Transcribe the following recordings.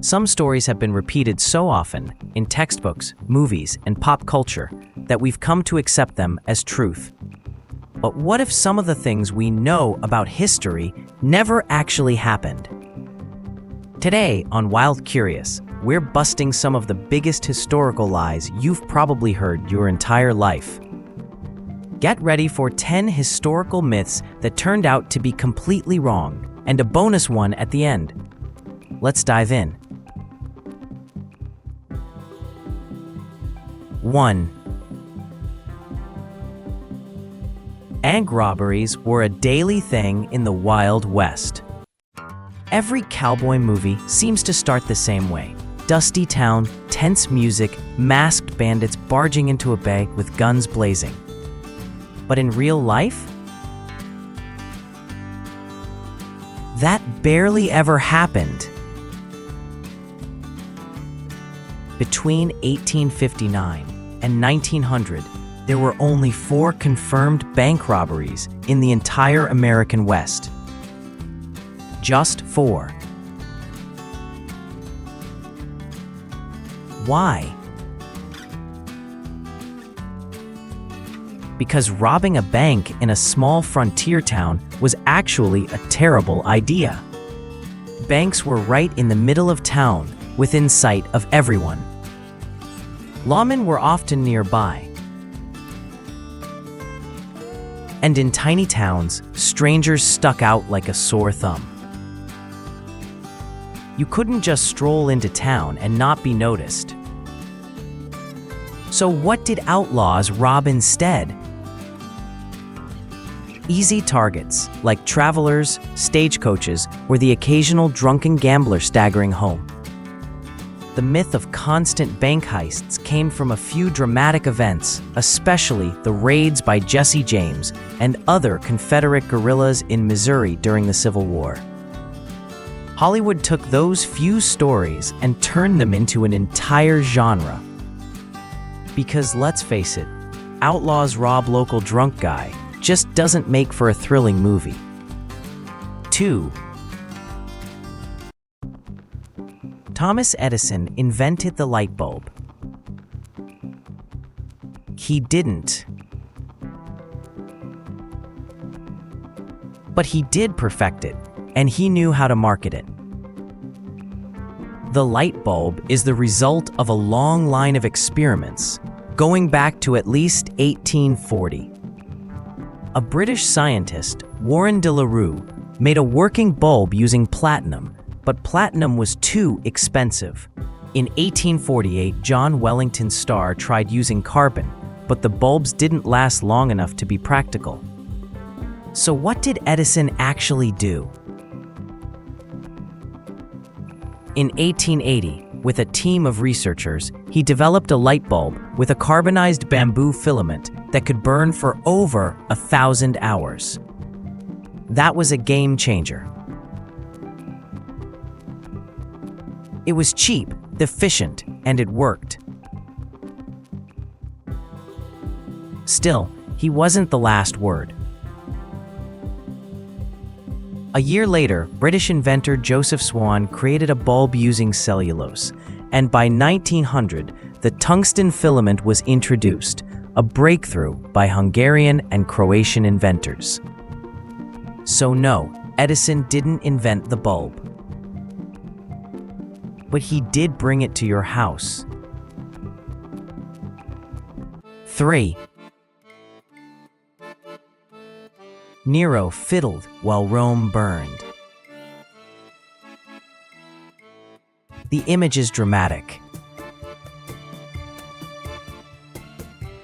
Some stories have been repeated so often in textbooks, movies, and pop culture that we've come to accept them as truth. But what if some of the things we know about history never actually happened? Today on Wild Curious, we're busting some of the biggest historical lies you've probably heard your entire life. Get ready for 10 historical myths that turned out to be completely wrong, and a bonus one at the end. Let's dive in. 1. Bank robberies were a daily thing in the Wild West. Every cowboy movie seems to start the same way. Dusty town, tense music, masked bandits barging into a bank with guns blazing. But in real life, that barely ever happened. Between 1859 and 1900, there were only 4 confirmed bank robberies in the entire American West. Just 4. Why? Because robbing a bank in a small frontier town was actually a terrible idea. Banks were right in the middle of town, within sight of everyone. Lawmen were often nearby. And in tiny towns, strangers stuck out like a sore thumb. You couldn't just stroll into town and not be noticed. So what did outlaws rob instead? Easy targets, like travelers, stagecoaches, or the occasional drunken gambler staggering home. The myth of constant bank heists came from a few dramatic events, especially the raids by Jesse James and other Confederate guerrillas in Missouri during the Civil War. Hollywood took those few stories and turned them into an entire genre. Because let's face it, outlaws rob local drunk guy just doesn't make for a thrilling movie. 2. Thomas Edison invented the light bulb. He didn't. But he did perfect it, and he knew how to market it. The light bulb is the result of a long line of experiments, going back to at least 1840. A British scientist, Warren de la Rue, made a working bulb using platinum, but platinum was too expensive. In 1848, John Wellington Starr tried using carbon, but the bulbs didn't last long enough to be practical. So what did Edison actually do? In 1880, with a team of researchers, he developed a light bulb with a carbonized bamboo filament that could burn for over 1,000 hours. That was a game changer. It was cheap, efficient, and it worked. Still, he wasn't the last word. A year later, British inventor Joseph Swan created a bulb using cellulose, and by 1900, the tungsten filament was introduced, a breakthrough by Hungarian and Croatian inventors. So no, Edison didn't invent the bulb. But he did bring it to your house. 3. Nero fiddled while Rome burned. The image is dramatic.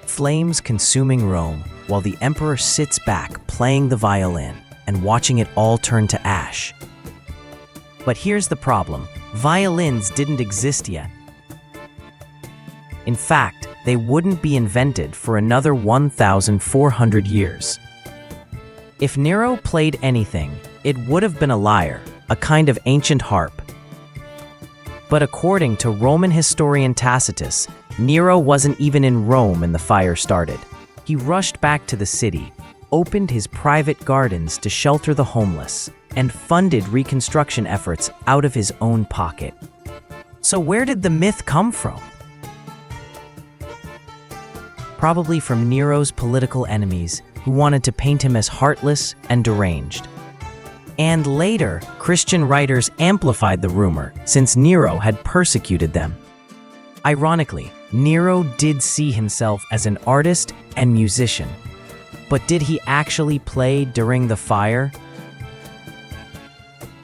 Flames consuming Rome while the emperor sits back playing the violin and watching it all turn to ash. But here's the problem. Violins didn't exist yet. In fact, they wouldn't be invented for another 1,400 years. If Nero played anything, it would have been a lyre, a kind of ancient harp. But according to Roman historian Tacitus, Nero wasn't even in Rome when the fire started. He rushed back to the city, opened his private gardens to shelter the homeless, and funded reconstruction efforts out of his own pocket. So where did the myth come from? Probably from Nero's political enemies, who wanted to paint him as heartless and deranged. And later, Christian writers amplified the rumor, since Nero had persecuted them. Ironically, Nero did see himself as an artist and musician. But did he actually play during the fire?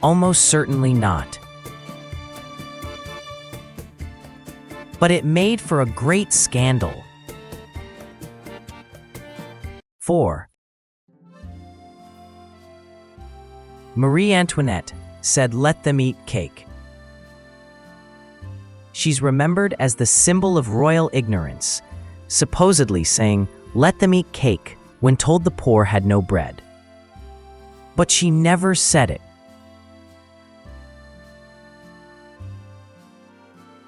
Almost certainly not. But it made for a great scandal. 4. Marie Antoinette said, "Let them eat cake." She's remembered as the symbol of royal ignorance, supposedly saying, "Let them eat cake," when told the poor had no bread. But she never said it.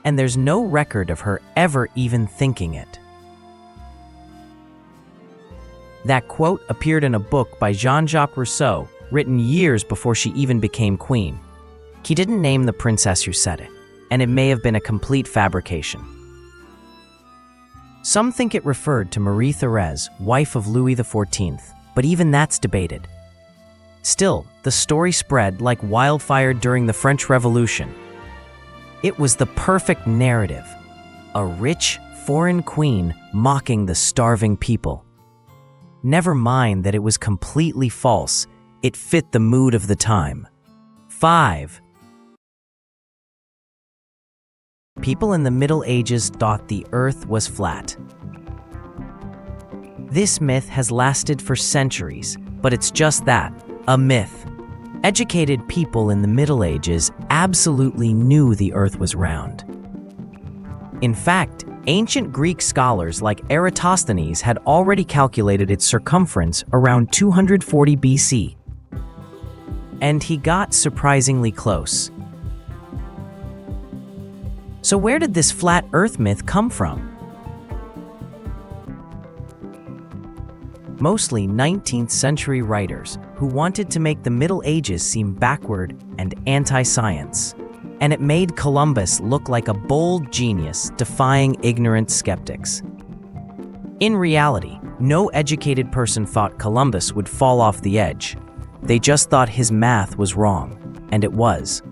And there's no record of her ever even thinking it. That quote appeared in a book by Jean-Jacques Rousseau, written years before she even became queen. He didn't name the princess who said it, and it may have been a complete fabrication. Some think it referred to Marie Thérèse, wife of Louis XIV, but even that's debated. Still, the story spread like wildfire during the French Revolution. It was the perfect narrative. A rich, foreign queen mocking the starving people. Never mind that it was completely false. It fit the mood of the time. 5. People in the Middle Ages thought the Earth was flat. This myth has lasted for centuries, but it's just that, a myth. Educated people in the Middle Ages absolutely knew the Earth was round. In fact, ancient Greek scholars like Eratosthenes had already calculated its circumference around 240 BC. And he got surprisingly close. So where did this flat Earth myth come from? Mostly 19th century writers who wanted to make the Middle Ages seem backward and anti-science. And it made Columbus look like a bold genius defying ignorant skeptics. In reality, no educated person thought Columbus would fall off the edge. They just thought his math was wrong, and it was.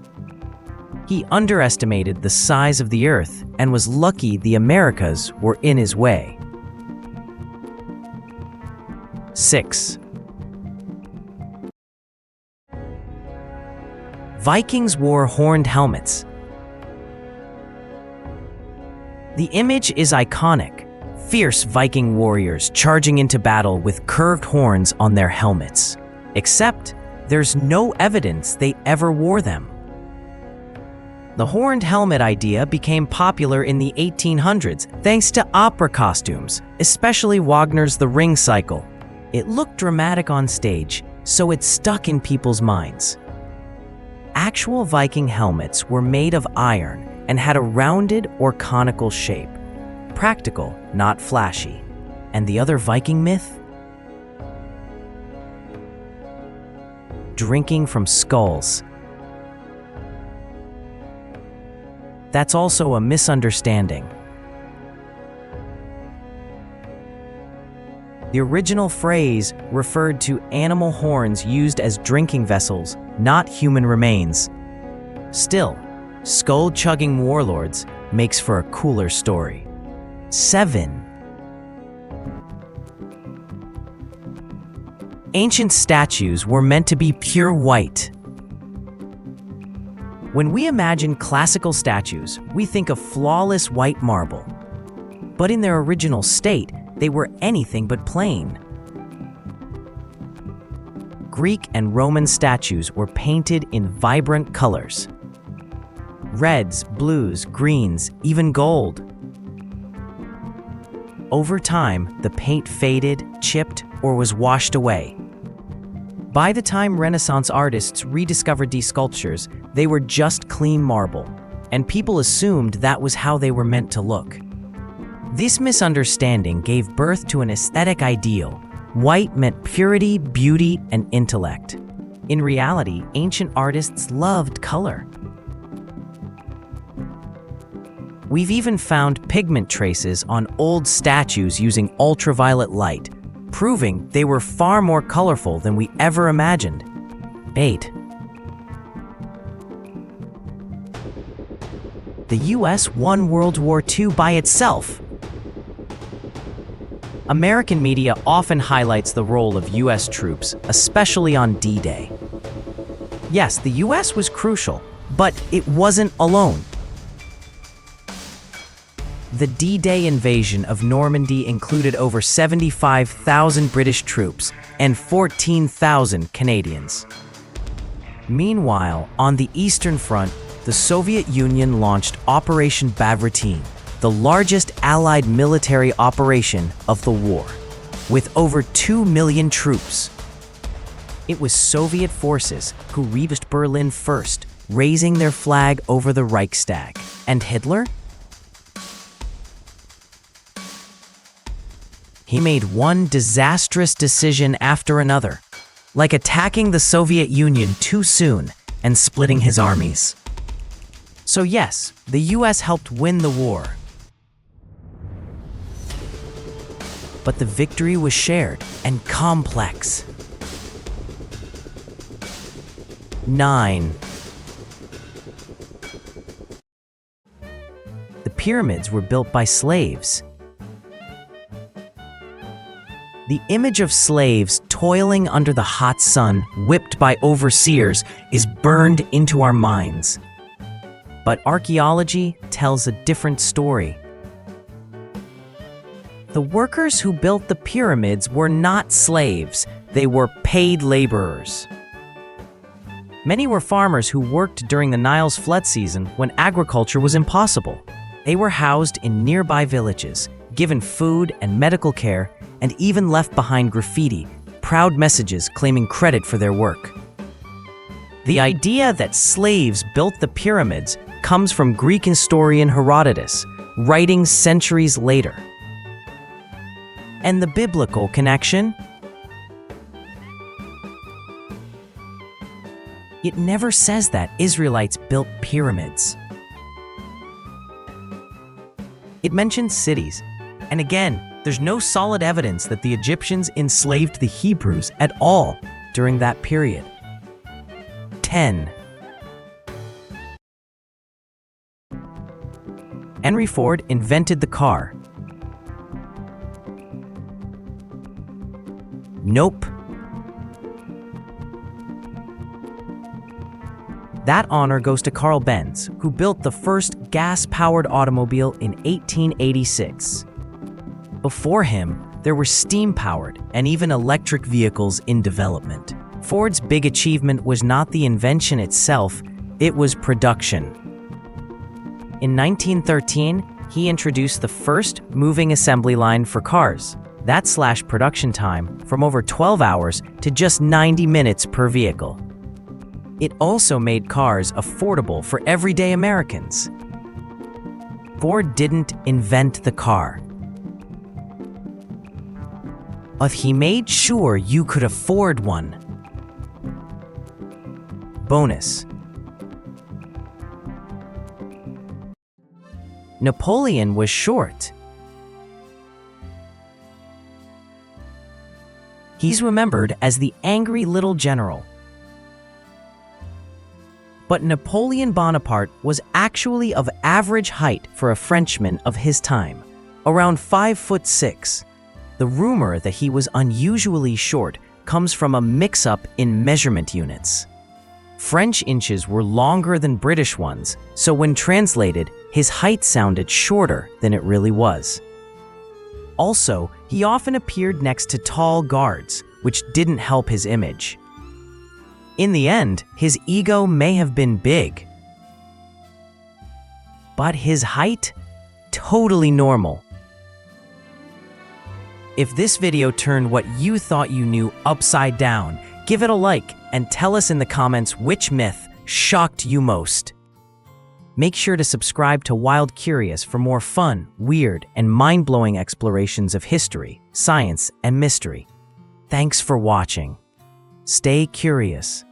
He underestimated the size of the Earth and was lucky the Americas were in his way. 6. Vikings wore horned helmets. The image is iconic. Fierce Viking warriors charging into battle with curved horns on their helmets. Except, there's no evidence they ever wore them. The horned helmet idea became popular in the 1800s thanks to opera costumes, especially Wagner's The Ring Cycle. It looked dramatic on stage, so it stuck in people's minds. Actual Viking helmets were made of iron and had a rounded or conical shape. Practical, not flashy. And the other Viking myth? Drinking from skulls. That's also a misunderstanding. The original phrase referred to animal horns used as drinking vessels, not human remains. Still, skull-chugging warlords makes for a cooler story. 7. Ancient statues were meant to be pure white. When we imagine classical statues, we think of flawless white marble. But in their original state, they were anything but plain. Greek and Roman statues were painted in vibrant colors. Reds, blues, greens, even gold. Over time, the paint faded, chipped, or was washed away. By the time Renaissance artists rediscovered these sculptures, they were just clean marble, and people assumed that was how they were meant to look. This misunderstanding gave birth to an aesthetic ideal. White meant purity, beauty, and intellect. In reality, ancient artists loved color. We've even found pigment traces on old statues using ultraviolet light, proving they were far more colorful than we ever imagined. 8. The US won World War II by itself. American media often highlights the role of US troops, especially on D-Day. Yes, the US was crucial, but it wasn't alone. The D-Day invasion of Normandy included over 75,000 British troops and 14,000 Canadians. Meanwhile, on the Eastern Front, the Soviet Union launched Operation Bagratión, the largest Allied military operation of the war, with over 2 million troops. It was Soviet forces who reached Berlin first, raising their flag over the Reichstag. And Hitler? He made one disastrous decision after another, like attacking the Soviet Union too soon and splitting his armies. So yes, the US helped win the war. But the victory was shared and complex. 9. The pyramids were built by slaves. The image of slaves toiling under the hot sun, whipped by overseers, is burned into our minds. But archaeology tells a different story. The workers who built the pyramids were not slaves, they were paid laborers. Many were farmers who worked during the Nile's flood season when agriculture was impossible. They were housed in nearby villages, given food and medical care, and even left behind graffiti, proud messages claiming credit for their work. The idea that slaves built the pyramids comes from Greek historian Herodotus, writing centuries later. And the biblical connection? It never says that Israelites built pyramids. It mentions cities, and again, there's no solid evidence that the Egyptians enslaved the Hebrews at all during that period. 10. Henry Ford invented the car. Nope. That honor goes to Carl Benz, who built the first gas-powered automobile in 1886. Before him, there were steam-powered and even electric vehicles in development. Ford's big achievement was not the invention itself, it was production. In 1913, he introduced the first moving assembly line for cars. That slashed production time from over 12 hours to just 90 minutes per vehicle. It also made cars affordable for everyday Americans. Ford didn't invent the car, but he made sure you could afford one. Bonus. Napoleon was short. He's remembered as the angry little general. But Napoleon Bonaparte was actually of average height for a Frenchman of his time, around 5'6". The rumor that he was unusually short comes from a mix-up in measurement units. French inches were longer than British ones, so when translated, his height sounded shorter than it really was. Also, he often appeared next to tall guards, which didn't help his image. In the end, his ego may have been big, but his height? Totally normal. If this video turned what you thought you knew upside down, give it a like and tell us in the comments which myth shocked you most. Make sure to subscribe to Wild Curious for more fun, weird, and mind-blowing explorations of history, science, and mystery. Thanks for watching. Stay curious.